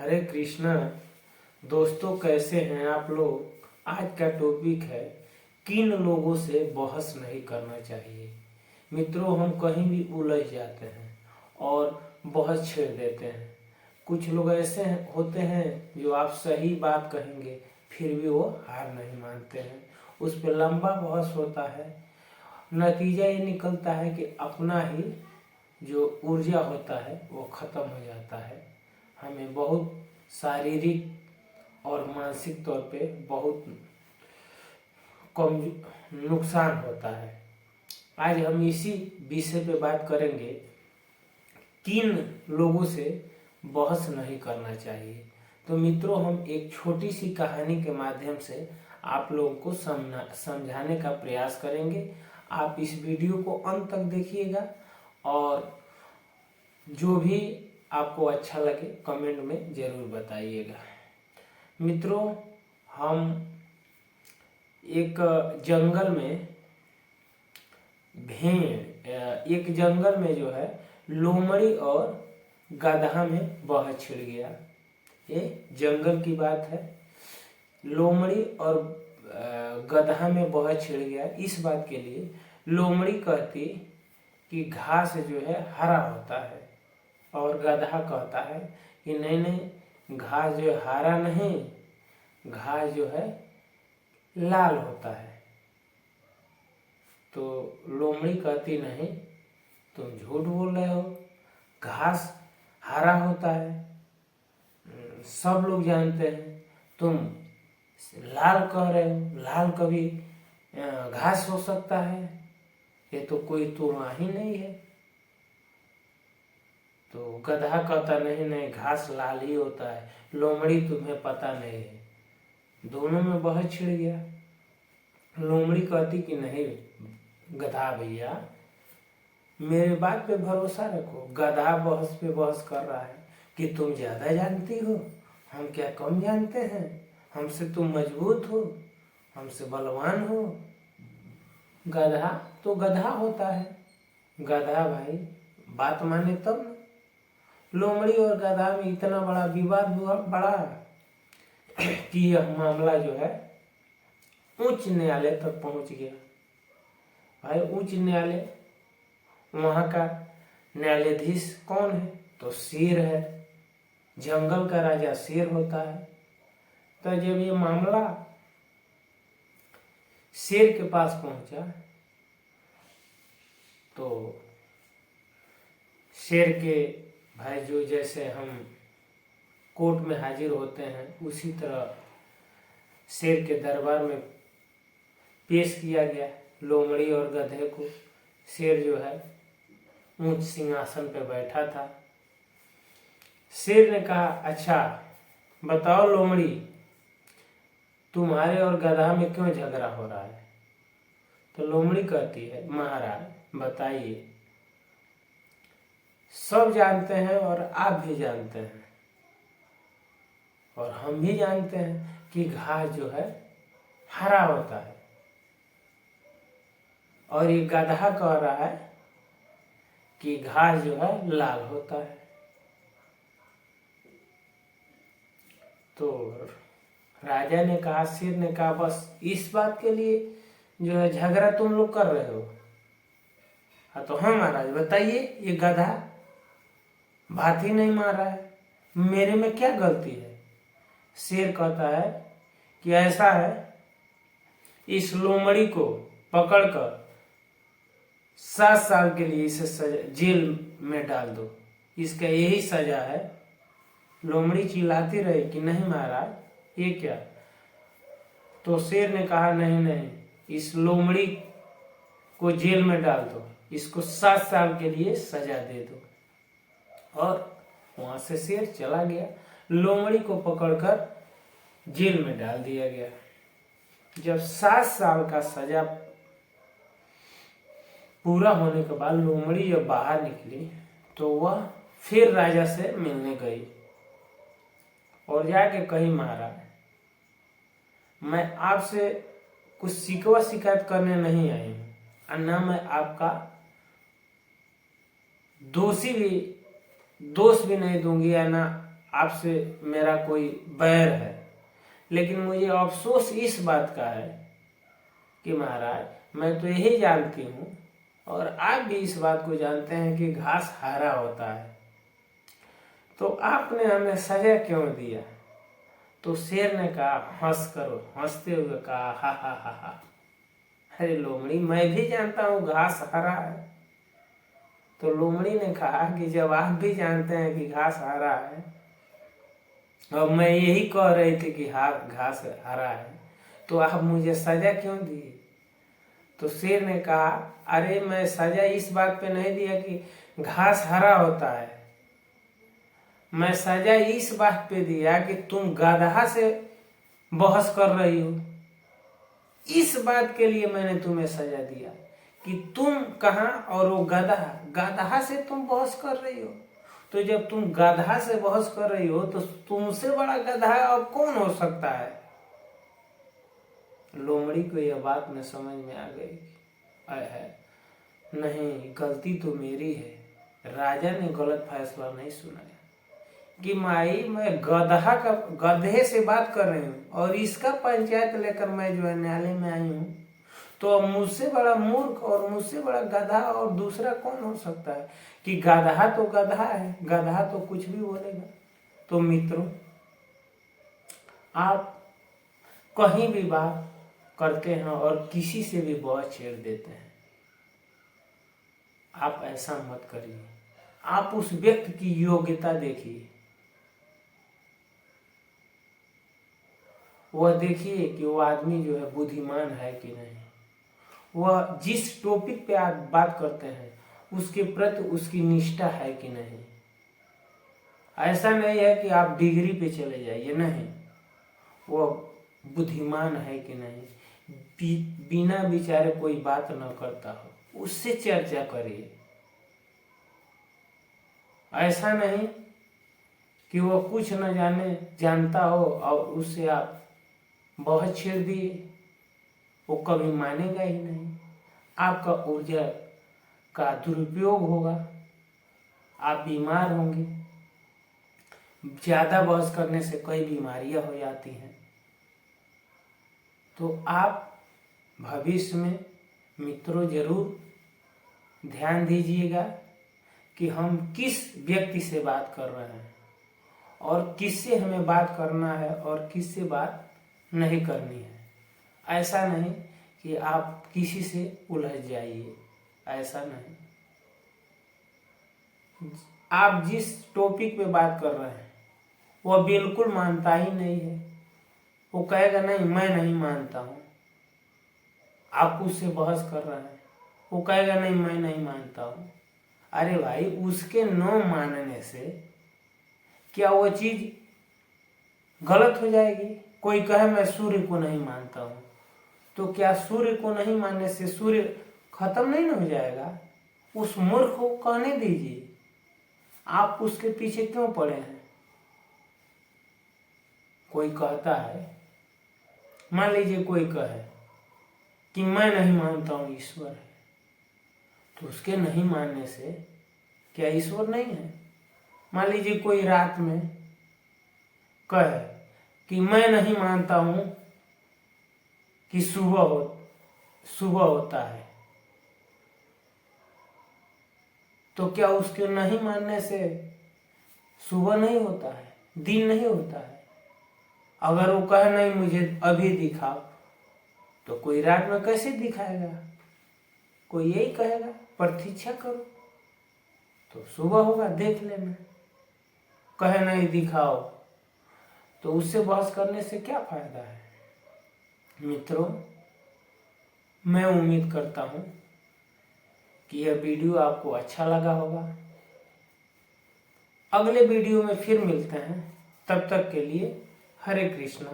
हरे कृष्णा। दोस्तों, कैसे हैं आप लोग। आज का टॉपिक है किन लोगों से बहस नहीं करना चाहिए। मित्रों, हम कहीं भी उलझ जाते हैं और बहस छेड़ देते हैं। कुछ लोग ऐसे होते हैं जो आप सही बात कहेंगे फिर भी वो हार नहीं मानते हैं, उस पर लंबा बहस होता है। नतीजा ये निकलता है कि अपना ही जो ऊर्जा होता है वो खत्म हो जाता है। हमें बहुत शारीरिक और मानसिक तौर पे बहुत कम नुकसान होता है। आज हम इसी विषय पे बात करेंगे, किन लोगों से बहस नहीं करना चाहिए। तो मित्रों, हम एक छोटी सी कहानी के माध्यम से आप लोगों को समझाने का प्रयास करेंगे। आप इस वीडियो को अंत तक देखिएगा और जो भी आपको अच्छा लगे कमेंट में ज़रूर बताइएगा। मित्रों, हम एक जंगल में एक जंगल में जो है लोमड़ी और गधा में बहस छिड़ गया। ये जंगल की बात है। लोमड़ी और गधा में बहस छिड़ गया इस बात के लिए। लोमड़ी कहती कि घास जो है हरा होता है और गधा कहता है कि नहीं नहीं, घास जो है हरा नहीं, घास जो है लाल होता है। तो लोमड़ी कहती नहीं, तुम झूठ बोल रहे हो, घास हरा होता है, सब लोग जानते हैं। तुम लाल कह रहे हो, लाल कभी घास हो सकता है, ये तो कोई तुलना ही नहीं है। तो गधा कहता नहीं नहीं, घास लाल ही होता है, लोमड़ी तुम्हें पता नहीं है। दोनों में बहस छिड़ गया। लोमड़ी कहती कि नहीं गधा भैया, मेरे बात पे भरोसा रखो। गधा बहस पे बहस कर रहा है कि तुम ज्यादा जानती हो, हम क्या कम जानते हैं, हमसे तुम मजबूत हो, हमसे बलवान हो। गधा तो गधा होता है, गधा भाई बात माने तब न। लोमड़ी और गधा में इतना बड़ा विवाद हुआ बड़ा कि यह मामला जो है उच्च न्यायालय तक पहुंच गया। भाई उच्च न्यायालय, वहां का न्यायाधीश कौन है? तो शेर है। जंगल का राजा शेर होता है। तो जब ये मामला शेर के पास पहुंचा तो शेर के भाई जो जैसे हम कोर्ट में हाजिर होते हैं उसी तरह शेर के दरबार में पेश किया गया लोमड़ी और गधे को। शेर जो है ऊंच सिंहासन पे बैठा था। शेर ने कहा, अच्छा बताओ लोमड़ी, तुम्हारे और गधा में क्यों झगड़ा हो रहा है? तो लोमड़ी कहती है, महाराज बताइए, सब जानते हैं और आप भी जानते हैं और हम भी जानते हैं कि घास जो है हरा होता है और ये गधा कह रहा है कि घास जो है लाल होता है। तो राजा ने कहा, शेर ने कहा, बस इस बात के लिए जो है झगड़ा तुम लोग कर रहे हो? हाँ तो हाँ महाराज बताइए, ये गधा बात ही नहीं मार रहा है, मेरे में क्या गलती है? शेर कहता है कि ऐसा है, इस लोमड़ी को पकड़कर 7 साल के लिए इसे जेल में डाल दो, इसका यही सजा है। लोमड़ी चिल्लाती रही कि नहीं महाराज ये क्या? तो शेर ने कहा, नहीं नहीं, इस लोमड़ी को जेल में डाल दो, इसको 7 साल के लिए सजा दे दो। और वहां से शेर चला गया। लोमड़ी को पकड़कर जेल में डाल दिया गया। जब 7 साल का सजा पूरा होने के बाद लोमड़ी जब बाहर निकली तो वह फिर राजा से मिलने गई और जाके कही, महाराज मैं आपसे कुछ शिकवा शिकायत करने नहीं आई हूँ और ना मैं आपका दोष भी नहीं दूंगी या ना आपसे मेरा कोई बैर है, लेकिन मुझे अफसोस इस बात का है कि महाराज मैं तो यही जानती हूँ और आप भी इस बात को जानते हैं कि घास हरा होता है, तो आपने हमें सजा क्यों दिया? तो शेर ने कहा, हंसते हुए कहा, हा हा हा हा, अरे लोमड़ी मैं भी जानता हूँ घास हरा है। तो लोमड़ी ने कहा कि जब आप भी जानते हैं कि घास हरा है और मैं यही कह रही थी कि घास हरा है, तो आप मुझे सजा क्यों दिए? तो शेर ने कहा, अरे मैं सजा इस बात पे नहीं दिया कि घास हरा होता है, मैं सजा इस बात पे दिया कि तुम गधा से बहस कर रही हो। इस बात के लिए मैंने तुम्हें सजा दिया कि तुम कहाँ और वो गधा से तुम बहस कर रही हो। तो जब तुम गधा से बहस कर रही हो तो तुमसे बड़ा गधा अब कौन हो सकता है? लोमड़ी को यह बात में समझ में आ गई, है नहीं, गलती तो मेरी है, राजा ने गलत फैसला नहीं सुनाया कि माई मैं गधे से बात कर रही हूँ और इसका पंचायत लेकर मैं जो है न्यायालय में आई हूँ, तो अब मुझसे बड़ा मूर्ख और मुझसे बड़ा गधा और दूसरा कौन हो सकता है? कि गधा तो गधा है, गधा तो कुछ भी बोलेगा। तो मित्रों, आप कहीं भी बात करते हैं और किसी से भी बहुत छेड़ देते हैं, आप ऐसा मत करिए। आप उस व्यक्ति की योग्यता देखिए, वह देखिए कि वो आदमी जो है बुद्धिमान है कि नहीं, वह जिस टॉपिक पे आप बात करते हैं उसके प्रति उसकी निष्ठा है कि नहीं। ऐसा नहीं है कि आप डिग्री पे चले जाइए, नहीं, वह बुद्धिमान है कि नहीं, बिना विचारे कोई बात न करता हो उससे चर्चा करिए। ऐसा नहीं कि वह कुछ न जानता हो और उससे आप बहुत छेड़ दिए, वो कभी मानेगा ही नहीं, आपका ऊर्जा का दुरुपयोग होगा, आप बीमार होंगे। ज्यादा बहस करने से कई बीमारियां हो जाती हैं। तो आप भविष्य में मित्रों जरूर ध्यान दीजिएगा कि हम किस व्यक्ति से बात कर रहे हैं और किससे हमें बात करना है और किससे बात नहीं करनी है। ऐसा नहीं कि आप किसी से उलझ जाइए, ऐसा नहीं। आप जिस टॉपिक पे बात कर रहे हैं वह बिल्कुल मानता ही नहीं है, वो कहेगा नहीं मैं नहीं मानता हूँ। आप उससे बहस कर रहे हैं, वो कहेगा नहीं मैं नहीं मानता हूँ। अरे भाई, उसके न मानने से क्या वो चीज गलत हो जाएगी? कोई कहे मैं सूर्य को नहीं मानता हूँ, तो क्या सूर्य को नहीं मानने से सूर्य खत्म नहीं हो जाएगा? उस मूर्ख को कहने दीजिए, आप उसके पीछे क्यों पड़े हैं? कोई कहता है, मान लीजिए कोई कहे कि मैं नहीं मानता हूँ ईश्वर है, तो उसके नहीं मानने से क्या ईश्वर नहीं है? मान लीजिए कोई रात में कहे कि मैं नहीं मानता हूँ कि सुबह होता है, तो क्या उसके नहीं मानने से सुबह नहीं होता है, दिन नहीं होता है? अगर वो कहे नहीं मुझे अभी दिखाओ, तो कोई रात में कैसे दिखाएगा? कोई यही कहेगा प्रतीक्षा करो, तो सुबह होगा देख लेना। कहे नहीं दिखाओ, तो उससे बहस करने से क्या फायदा है? मित्रों, मैं उम्मीद करता हूँ कि यह वीडियो आपको अच्छा लगा होगा। अगले वीडियो में फिर मिलते हैं, तब तक के लिए हरे कृष्णा।